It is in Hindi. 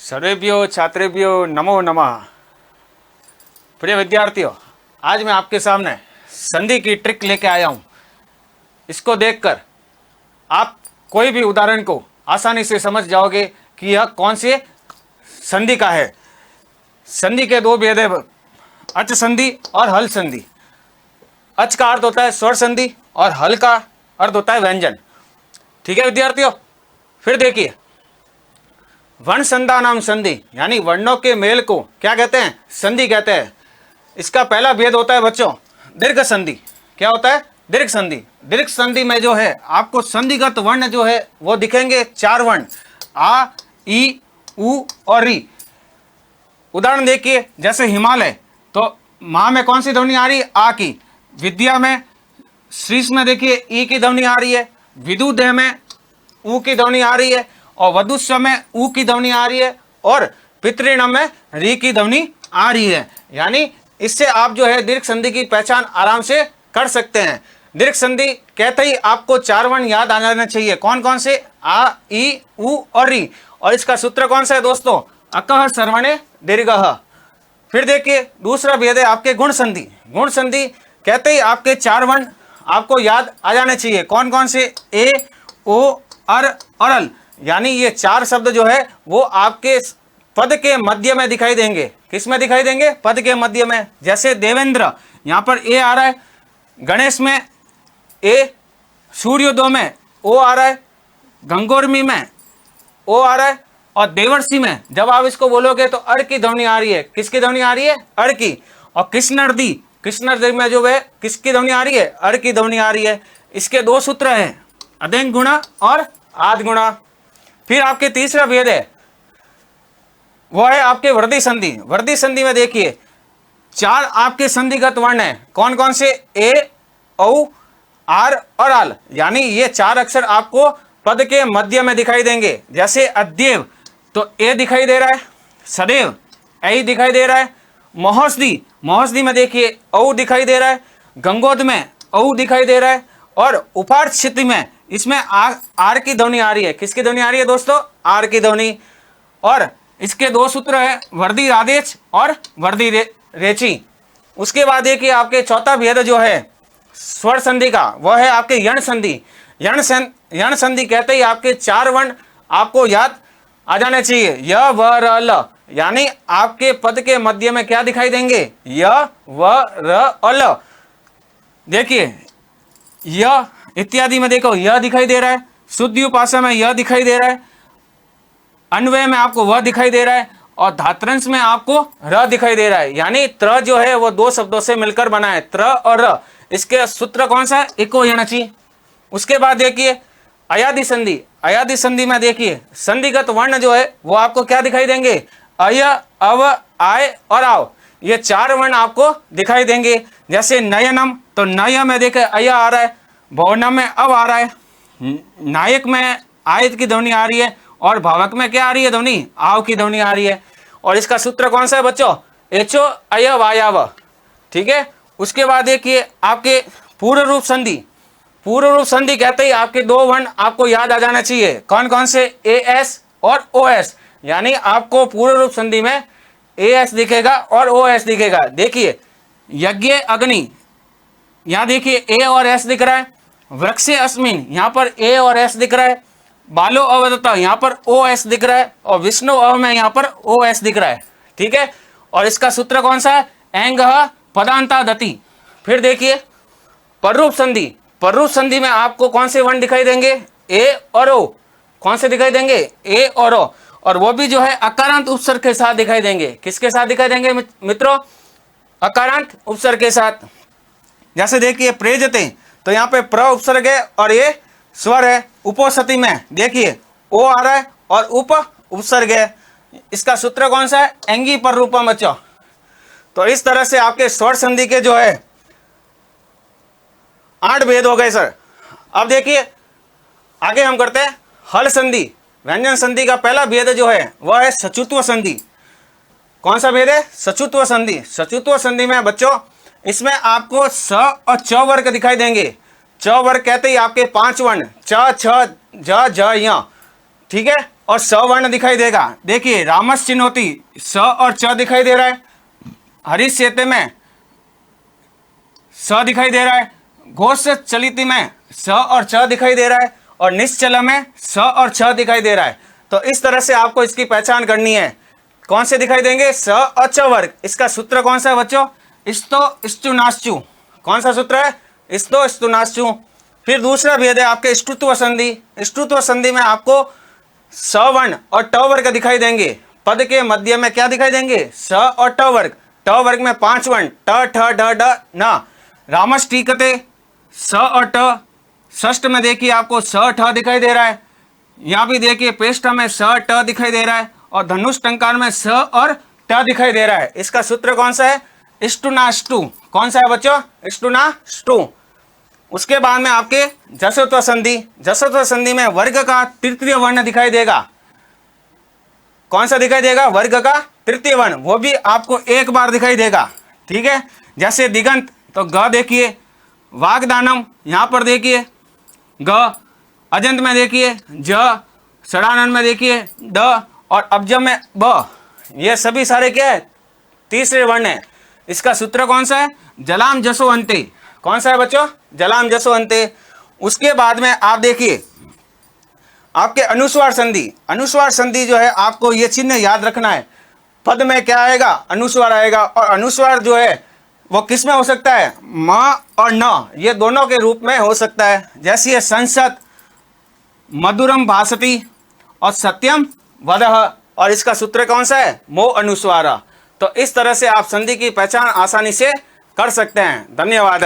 सर्वेभ्यो छात्रेभ्यो नमो नमः। प्रिय विद्यार्थियों, आज मैं आपके सामने संधि की ट्रिक लेके आया हूँ। इसको देखकर आप कोई भी उदाहरण को आसानी से समझ जाओगे कि यह कौन से संधि का है। संधि के दो भेद है, अच संधि और हल संधि। अच का अर्थ होता है स्वर संधि और हल का अर्थ होता है व्यंजन। ठीक है विद्यार्थियों, फिर देखिए, वर्ण संधा नाम संधि यानी वर्णों के मेल को क्या कहते हैं? संधि कहते हैं। इसका पहला भेद होता है बच्चों दीर्घ संधि। क्या होता है? दीर्घ संधि। दीर्घ संधि में जो है आपको संधिगत वर्ण जो है वो दिखेंगे, चार वर्ण, आ, ई, उ और री। उदाहरण देखिए, जैसे हिमालय, तो माँ में कौन सी ध्वनि आ रही है? आ की। विद्या में, श्रीष में देखिए ई की ध्वनि आ रही है। विदुदेह में ऊ की ध्वनि आ रही है और वधुस्व में ऊ की ध्वनि आ रही है और पितृणम में री की ध्वनि आ रही है। यानी इससे आप जो है दीर्घ संधि की पहचान आराम से कर सकते हैं। दीर्घ संधि कहते ही आपको चार वर्ण याद आ जाना चाहिए। कौन कौन से? आ, ई, उ और री। और इसका सूत्र कौन सा है दोस्तों? अकह सर्वणे दीर्घः। फिर देखिए, दूसरा भेद है आपके गुण संधि। गुण संधि कहते ही आपके चार वर्ण आपको याद आ जाने चाहिए। कौन कौन से? ए, ओ, अर और अल। यानी ये चार शब्द जो है वो आपके पद के मध्य में दिखाई देंगे। किस में दिखाई देंगे? पद के मध्य में। जैसे देवेंद्र, यहाँ पर ए आ रहा है। गणेश में ए, सूर्योदय में ओ आ रहा है, गंगोर्मी में ओ आ रहा है और देवर्षि में जब आप इसको बोलोगे तो अड़ की ध्वनि आ रही है। किसकी ध्वनि आ रही है? अड़ की। और कृष्णर्दी, कृष्णर्दी में जो है किसकी ध्वनि आ रही है? अड़ की ध्वनि आ रही है। इसके दो सूत्र हैं, अदेंग गुणा और आद गुणा। फिर आपके तीसरा भेद है वो है आपके वृद्धि संधि। वृद्धि संधि में देखिए चार आपके संधिगत वर्ण हैं। कौन कौन से? ए, औ, आर और आल। यानी ये चार अक्षर आपको पद के मध्य में दिखाई देंगे। जैसे अद्यव, तो ए दिखाई दे रहा है। सदैव ऐ दिखाई दे रहा है। महोषधि, महोषधि में देखिए औ दिखाई दे रहा है। गंगोद में औ दिखाई दे रहा है और उपार्थ स्थिति में इसमें आर की ध्वनि आ रही है। किसकी ध्वनि आ रही है दोस्तों? आर की ध्वनि। और इसके दो सूत्र है, वर्धी आदेश और वर्धी रेची। उसके बाद देखिए आपके चौथा भेद जो है स्वर संधि का, वह है आपके यण संधि। यण संधि कहते ही आपके चार वर्ण आपको याद आ जाने चाहिए। य, व, र, ल। यानी आपके पद के मध्य में क्या दिखाई देंगे? य, व, र और ल। देखिए य इत्यादि में देखो यह दिखाई दे रहा है। शुद्ध उपासना में यह दिखाई दे रहा है। अन्वय में आपको वह दिखाई दे रहा है और धात्रंश में आपको र दिखाई दे रहा है। यानी त्र जो है वो दो शब्दों से मिलकर बना है, त्र और र। इसके सूत्र कौन सा है? इको यणचि। उसके बाद देखिए अयादि संधि। अयादि संधि में देखिए संधिगत वर्ण जो है वो आपको क्या दिखाई देंगे? अय, अव, आय और आव। ये चार वर्ण आपको दिखाई देंगे। जैसे नयनम, तो नय में देखे अय आ रहा है, भवनम में अव आ रहा है, नायक में आयत की ध्वनि आ रही है और भावक में क्या आ रही है ध्वनि? आव की ध्वनि आ रही है। और इसका सूत्र कौन सा है बच्चों? एचो अय वायाव। ठीक है। उसके बाद देखिए आपके पूर्व रूप संधि। पूर्व रूप संधि कहते ही आपके दो वर्ण आपको याद आ जाना चाहिए। कौन कौन से? ए एस और ओ एस। यानी आपको पूर्व रूप संधि में ए एस दिखेगा और ओ एस दिखेगा। देखिए यज्ञ अग्नि, यहाँ देखिए ए और एस दिख रहा है। वृक्षे अस्मिन, यहाँ पर ए और एस दिख रहा है। बालो अवदत्ता, यहाँ पर ओ एस दिख रहा है और विष्णु अव में यहाँ पर ओ एस दिख रहा है। ठीक है। और इसका सूत्र कौन सा है? एंग पदांता दति। फिर देखिए पररूप संधि। पररूप संधि में आपको कौन से वर्ण दिखाई देंगे? ए और ओ। कौन से दिखाई देंगे? ए और ओ। और वो भी जो है अकारांत उपसर्ग के साथ दिखाई देंगे। किसके साथ दिखाई देंगे मित्रों? अकारांत उपसर्ग के साथ। जैसे देखिए प्रेजते, तो यहाँ पे प्र उपसर्ग है और ये स्वर है। उपोसति में देखिए ओ आ रहा है और उप उपसर्ग है। इसका सूत्र कौन सा है? एंगी पर रूपम बच्चों। तो इस तरह से आपके स्वर संधि के जो है 8 भेद हो गए सर। अब देखिए आगे हम करते हैं हल संधि। व्यंजन संधि का पहला भेद जो है वह है सचुत्व संधि। कौन सा भेद है? सचुत्व संधि। सचुत्व संधि में बच्चों इसमें आपको स और च वर्ग दिखाई देंगे। च वर्ग कहते ही आपके 5 वर्ण च, छ, ज, य। ठीक है, और स वर्ण दिखाई देगा। देखिए रामस चिन्होती स और च दिखाई दे रहा है, हरीश सेते में स दिखाई दे रहा है, घोष चलिति में स और च दिखाई दे रहा है, और निश्चल में स और छ दिखाई दे रहा है। तो इस तरह से आपको इसकी पहचान करनी है। कौन से दिखाई देंगे? स और च वर्ग। इसका सूत्र कौन सा है बच्चों? इस्तो इस्तु नाश्चु। कौन सा सूत्र है? इस्तो इस्तु नाश्चु। फिर दूसरा भेद है आपके ष्टुत्व संधि। ष्टुत्व संधि में आपको स वर्ण और ट वर्ग दिखाई देंगे। पद के मध्य में क्या दिखाई देंगे? स और ट वर्ग। ट वर्ग में 5 वर्ण ट ठ ड ढ न। रामस टीकते स और ट। षष्ठ में देखिए आपको स ठ दिखाई दे रहा है, यहाँ भी देखिए पेष्ठ में स ट दिखाई दे रहा है, और धनुष टंकार में स और ट दिखाई दे रहा है। इसका सूत्र कौन सा है? इष्टुनाष्टु। कौन सा है बच्चों? इष्टुनाष्टु। उसके बाद में आपके जसत्व संधि। जसत्व संधि में वर्ग का तृतीय वर्ण दिखाई देगा। कौन सा दिखाई देगा? वर्ग का तृतीय वर्ण, वो भी आपको एक बार दिखाई देगा। ठीक है, जैसे दिगंत तो ग देखिए, वागदानम यहाँ पर देखिए ग, अजंत में देखिए ज, षडानन में देखिए ड, और अब्जम में ब। ये सभी सारे क्या है? तीसरे वर्ण है। इसका सूत्र कौन सा है? जलाम जसो अंते। कौन सा है बच्चों? जलाम जसो अंते। उसके बाद में आप देखिए आपके अनुस्वार संधि। अनुस्वार संधि जो है आपको ये चिन्ह याद रखना है। पद में क्या आएगा? अनुस्वार आएगा, और अनुस्वार जो है वो किस में हो सकता है? म और न, ये दोनों के रूप में हो सकता है। जैसे ये संसद, मधुरम भासति और सत्यम वदः, और इसका सूत्र कौन सा है? मो अनुस्वार। तो इस तरह से आप संधि की पहचान आसानी से कर सकते हैं। धन्यवाद।